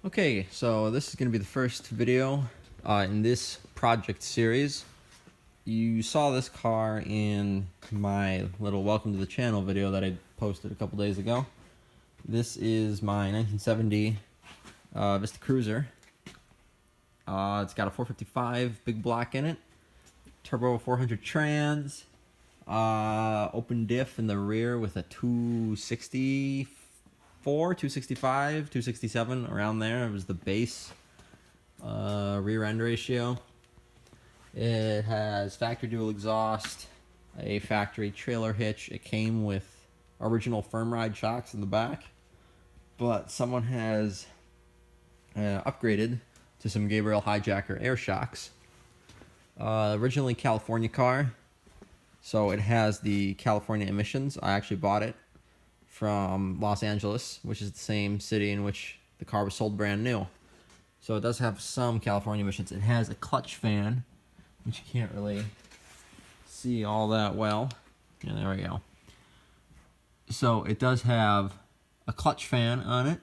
Okay, so this is going to be the first video in this project series. You saw this car in my little welcome to the channel video that I posted a couple days ago. This is my 1970 Vista Cruiser. It's got a 455 big block in it, turbo 400 trans, open diff in the rear with a 265, 267, around there. It was the base rear end ratio. It has factory dual exhaust, a factory trailer hitch. It came with original firm ride shocks in the back, but someone has upgraded to some Gabriel Hijacker air shocks. Originally California car, so it has the California emissions. I actually bought it from Los Angeles, which is the same city in which the car was sold brand new. So it does have some California emissions. It has a clutch fan, which you can't really see all that well. Yeah, there we go. So it does have a clutch fan on it,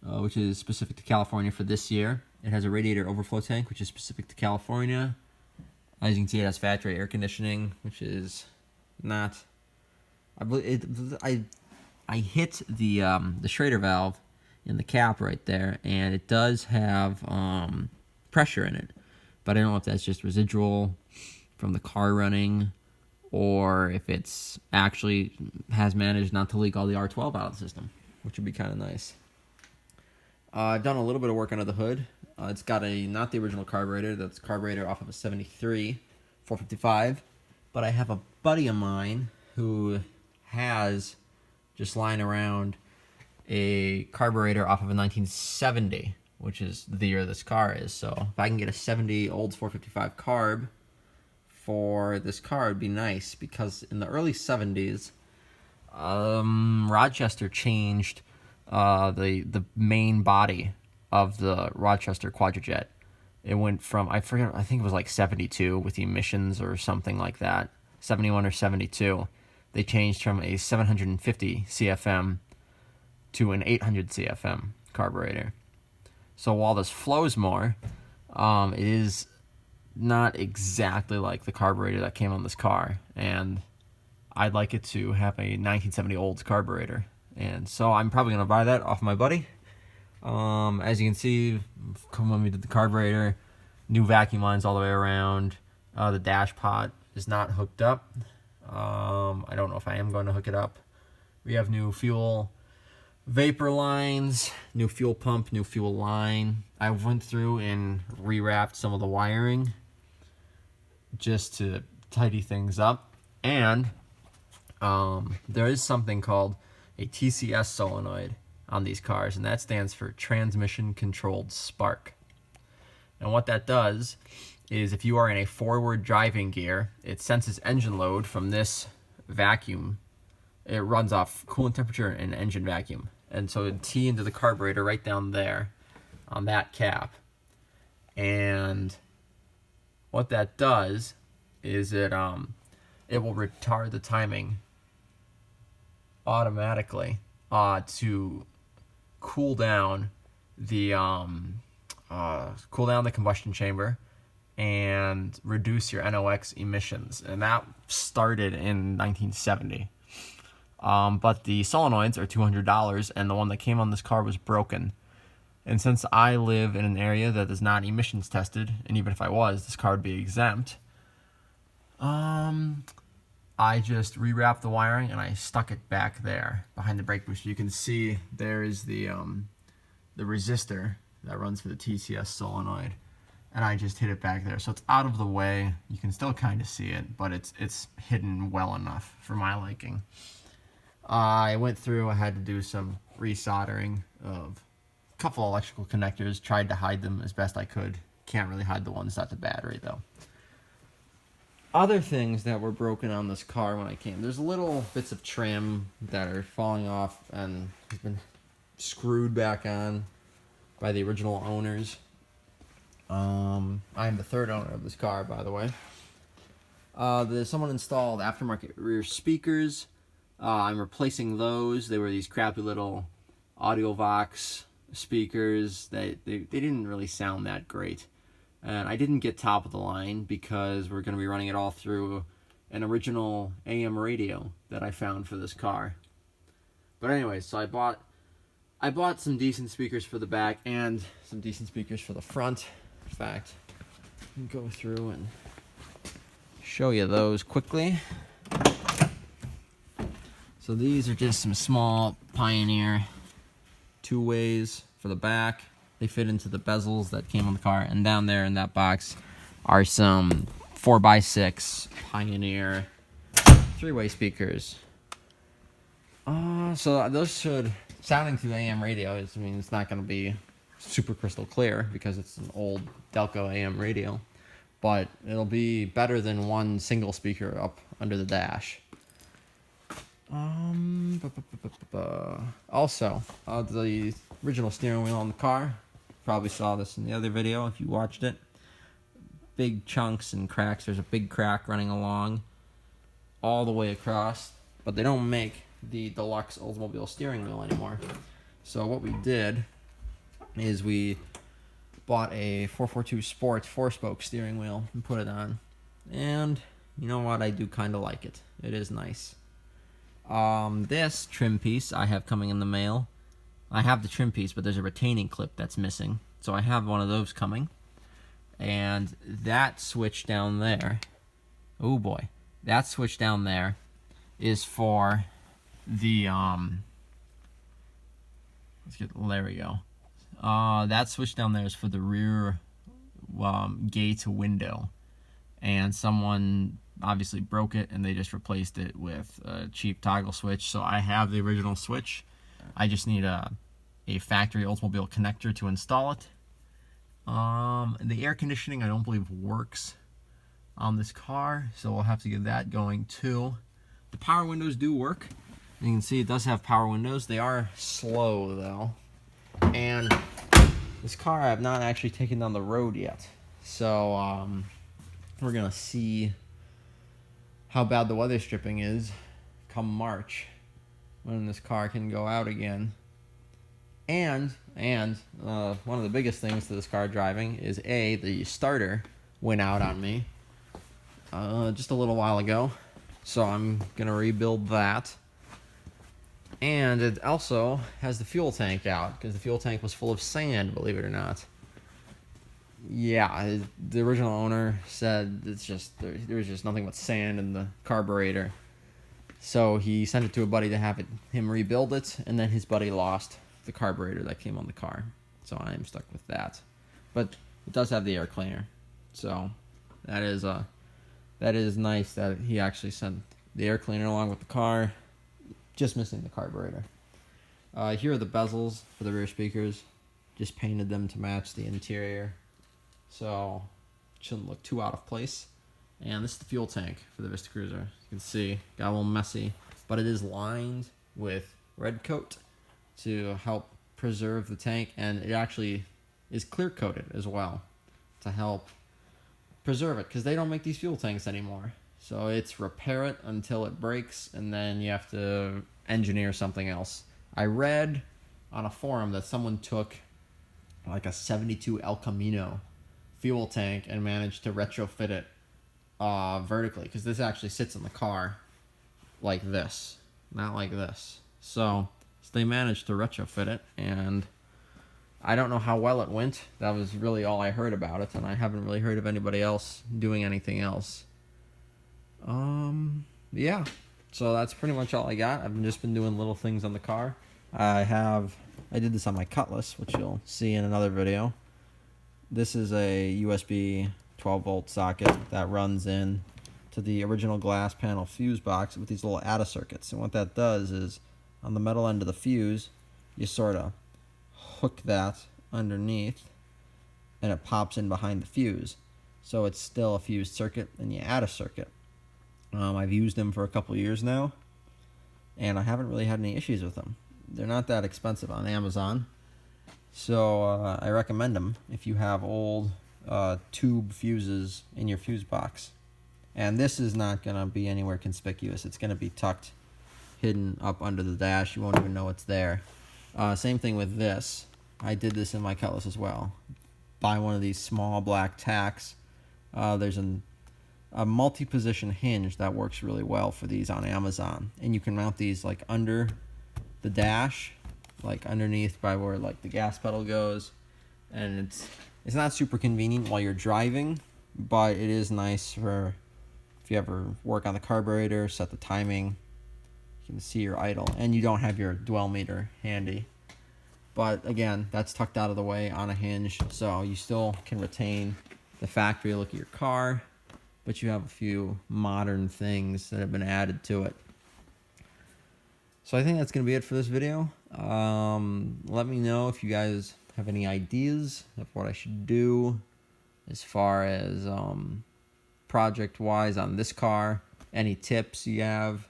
which is specific to California for this year. It has a radiator overflow tank, which is specific to California. As you can see, it has factory air conditioning, which is not. I believe I hit the Schrader valve in the cap right there, and it does have pressure in it, but I don't know if that's just residual from the car running, or if it's actually has managed not to leak all the R12 out of the system, which would be kind of nice. I've done a little bit of work under the hood. It's got not the original carburetor. That's carburetor off of a 73 455, but I have a buddy of mine who has just lying around a carburetor off of a 1970, which is the year this car is. So if I can get a 70 Olds 455 carb for this car, it'd be nice, because in the early 70s, Rochester changed the main body of the Rochester Quadrajet. It went from, I think it was like 72 with the emissions or something like that, 71 or 72. They changed from a 750 CFM to an 800 CFM carburetor. So while this flows more, it is not exactly like the carburetor that came on this car, and I'd like it to have a 1970 Olds carburetor, and so I'm probably going to buy that off my buddy. As you can see, when we did the carburetor, new vacuum lines all the way around. The dash pot is not hooked up. I don't know if I am going to hook it up. We have new fuel vapor lines, new fuel pump, new fuel line. I went through and rewrapped some of the wiring just to tidy things up. And there is something called a TCS solenoid on these cars, and that stands for Transmission Controlled Spark. And what that does is, if you are in a forward driving gear, it senses engine load from this vacuum. It runs off coolant temperature and engine vacuum. And so it tee into the carburetor right down there on that cap. And what that does is it will retard the timing automatically to cool down the combustion chamber and reduce your NOx emissions. And that started in 1970. But the solenoids are $200, and the one that came on this car was broken. And since I live in an area that is not emissions tested, and even if I was, this car would be exempt, I just rewrapped the wiring and I stuck it back there behind the brake booster. You can see there is the resistor that runs for the TCS solenoid, and I just hid it back there, so it's out of the way. You can still kind of see it, but it's hidden well enough for my liking. I went through, I had to do some resoldering of a couple electrical connectors, tried to hide them as best I could. Can't really hide the ones at the battery though. Other things that were broken on this car when I came, there's little bits of trim that are falling off and have been screwed back on by the original owners. I am the third owner of this car, by the way. Someone installed aftermarket rear speakers. I'm replacing those. They were these crappy little AudioVox speakers, they didn't really sound that great. And I didn't get top of the line because we're going to be running it all through an original AM radio that I found for this car. But anyway, so I bought some decent speakers for the back and some decent speakers for the front. In fact, I can go through and show you those quickly. So these are just some small Pioneer 2-ways for the back. They fit into the bezels that came on the car. And down there in that box are some 4x6 Pioneer 3-way speakers. So those should, sounding through the AM radio, I mean, it's not going to be super crystal clear because it's an old Delco AM radio. But it'll be better than one single speaker up under the dash. Also, the original steering wheel on the car, probably saw this in the other video if you watched it. Big chunks and cracks. There's a big crack running along all the way across, but they don't make the deluxe Oldsmobile steering wheel anymore. So what we did is we bought a 442 Sport 4-spoke steering wheel and put it on. And you know what? I do kind of like it. It is nice. This trim piece I have coming in the mail. I have the trim piece, but there's a retaining clip that's missing. So I have one of those coming. And that switch down there, oh boy, that switch down there is for the, there we go. That switch down there is for the rear gate window. And someone obviously broke it and they just replaced it with a cheap toggle switch. So I have the original switch. I just need a factory Oldsmobile connector to install it. The air conditioning I don't believe works on this car, so we'll have to get that going too. The power windows do work. You can see it does have power windows. They are slow though. And this car I have not actually taken down the road yet. So we're gonna see how bad the weather stripping is come March when this car can go out again. And one of the biggest things to this car driving is the starter went out on me just a little while ago, so I'm gonna rebuild that. And it also has the fuel tank out because the fuel tank was full of sand, believe it or not. Yeah, the original owner said it's just there's just nothing but sand in the carburetor. So he sent it to a buddy to have him rebuild it, and then his buddy lost the carburetor that came on the car. So I'm stuck with that. But it does have the air cleaner. So that is nice that he actually sent the air cleaner along with the car. Just missing the carburetor. Here are the bezels for the rear speakers. Just painted them to match the interior. So it shouldn't look too out of place. And this is the fuel tank for the Vista Cruiser. You can see, got a little messy, but it is lined with red coat to help preserve the tank, and it actually is clear coated as well to help preserve it because they don't make these fuel tanks anymore. So it's repair it until it breaks, and then you have to engineer something else. I read on a forum that someone took like a 72 El Camino fuel tank and managed to retrofit it vertically, because this actually sits in the car like this, not like this. So they managed to retrofit it, and I don't know how well it went. That was really all I heard about it, and I haven't really heard of anybody else doing anything else. Yeah, so that's pretty much all I got. I've just been doing little things on the car. I did this on my Cutlass, which you'll see in another video. This is a USB 12-volt socket that runs in to the original glass panel fuse box with these little ATA circuits. And what that does is, on the metal end of the fuse, you sort of hook that underneath, and it pops in behind the fuse. So it's still a fused circuit, and you add a circuit. I've used them for a couple years now, and I haven't really had any issues with them. They're not that expensive on Amazon, so I recommend them if you have old tube fuses in your fuse box. And this is not going to be anywhere conspicuous. It's going to be tucked, hidden up under the dash. You won't even know it's there. Same thing with this. I did this in my Cutlass as well. Buy one of these small black tacks. There's a multi-position hinge that works really well for these on Amazon, and you can mount these like under the dash, like underneath by where like the gas pedal goes, and it's not super convenient while you're driving, but it is nice for if you ever work on the carburetor, set the timing, you can see your idle, and you don't have your dwell meter handy. But again, that's tucked out of the way on a hinge, so you still can retain the factory look of your car, but you have a few modern things that have been added to it. So I think that's going to be it for this video. Let me know if you guys have any ideas of what I should do as far as project-wise on this car, any tips you have.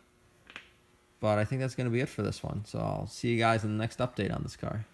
But I think that's going to be it for this one. So I'll see you guys in the next update on this car.